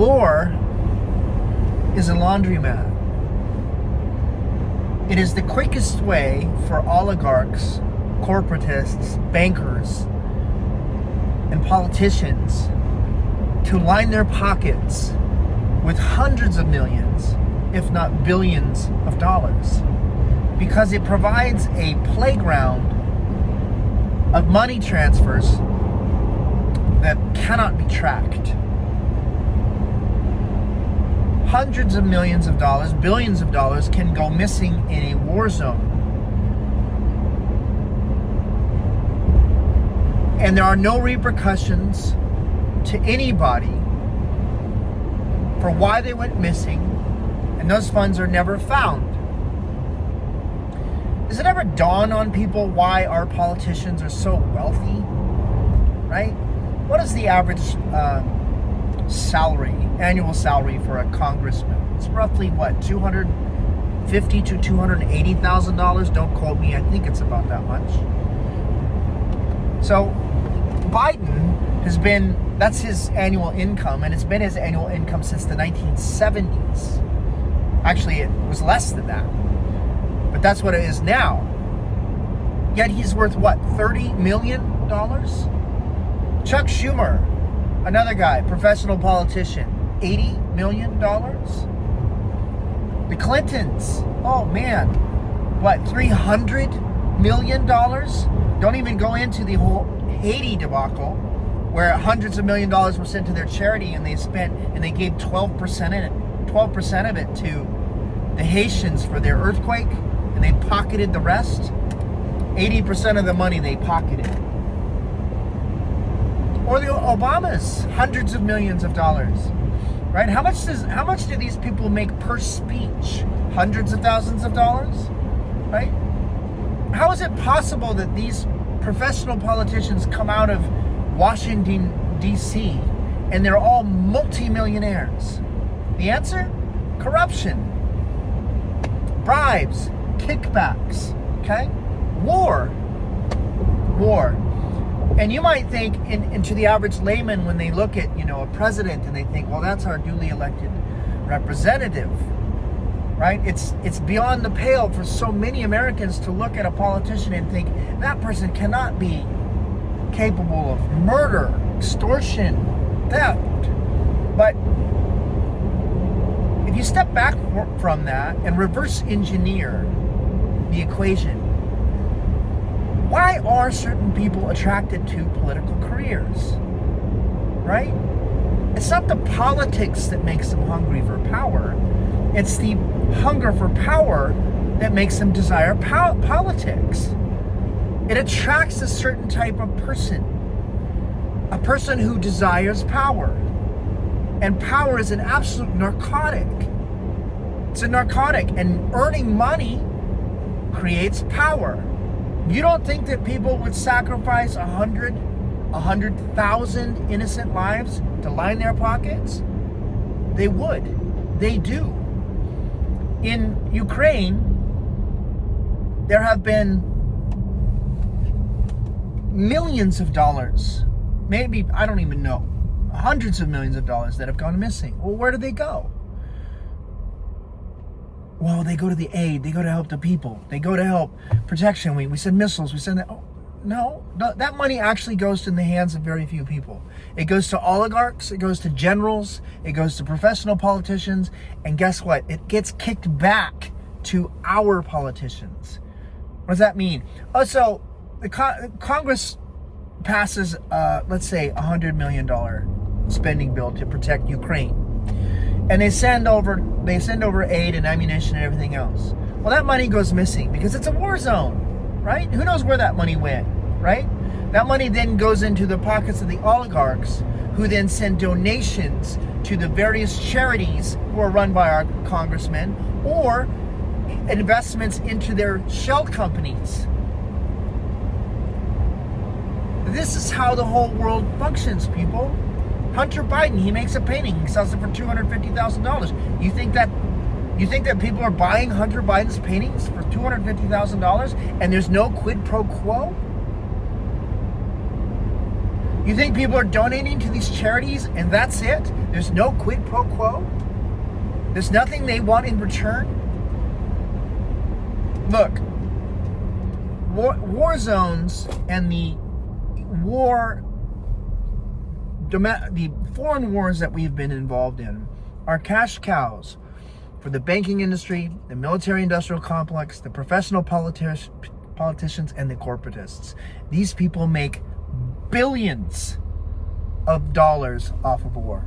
war is a laundromat. It is the quickest way for oligarchs, corporatists, bankers, and politicians to line their pockets with hundreds of millions, if not billions of dollars, because it provides a playground of money transfers that cannot be tracked. Hundreds of millions of dollars, billions of dollars can go missing in a war zone. And there are no repercussions to anybody for why they went missing, and those funds are never found. Does it ever dawn on people why our politicians are so wealthy? Right? What is the average annual salary for a congressman? It's roughly what, $250,000 to $280,000? Don't quote me. I think it's about that much. So Biden that's his annual income, and it's been his annual income since the 1970s. Actually, it was less than that, but that's what it is now. Yet he's worth what, $30 million? Chuck Schumer, another guy, professional politician, $80 million? The Clintons, oh man, what, $300 million? Don't even go into the whole Haiti debacle, where hundreds of $millions were sent to their charity, and they gave 12% of it to the Haitians for their earthquake, and they pocketed the rest. 80% of the money they pocketed. Or the Obamas, hundreds of millions of dollars, right? How much do these people make per speech? Hundreds of thousands of dollars, right? How is it possible that these professional politicians come out of Washington, D.C., and they're all multimillionaires? The answer? Corruption, bribes, kickbacks, okay? War. And you might think, and to the average layman, when they look at, a president, and they think, well, that's our duly elected representative, right? It's beyond the pale for so many Americans to look at a politician and think, that person cannot be capable of murder, extortion, theft. But if you step back from that and reverse engineer the equation, why are certain people attracted to political careers, right? It's not the politics that makes them hungry for power. It's the hunger for power that makes them desire politics. It attracts a certain type of person, a person who desires power. And power is an absolute narcotic. It's a narcotic, and earning money creates power. You don't think that people would sacrifice 100,000 innocent lives to line their pockets? They would. They do. In Ukraine, there have been millions of dollars, maybe, I don't even know, hundreds of millions of dollars that have gone missing. Well, where do they go? Well, they go to the aid. They go to help the people. They go to help protection. We send missiles. We send that. Oh, no, that money actually goes in the hands of very few people. It goes to oligarchs. It goes to generals. It goes to professional politicians. And guess what? It gets kicked back to our politicians. What does that mean? Oh, so the Congress passes, let's say, $100 million spending bill to protect Ukraine. And they send over aid and ammunition and everything else. Well, that money goes missing because it's a war zone, right? Who knows where that money went, right? That money then goes into the pockets of the oligarchs, who then send donations to the various charities who are run by our congressmen, or investments into their shell companies. This is how the whole world functions, people. Hunter Biden, he makes a painting, he sells it for $250,000. You think that people are buying Hunter Biden's paintings for $250,000 and there's no quid pro quo? You think people are donating to these charities and that's it? There's no quid pro quo? There's nothing they want in return? Look, war zones and the foreign wars that we've been involved in are cash cows for the banking industry, the military-industrial complex, the professional politicians, and the corporatists. These people make billions of dollars off of war.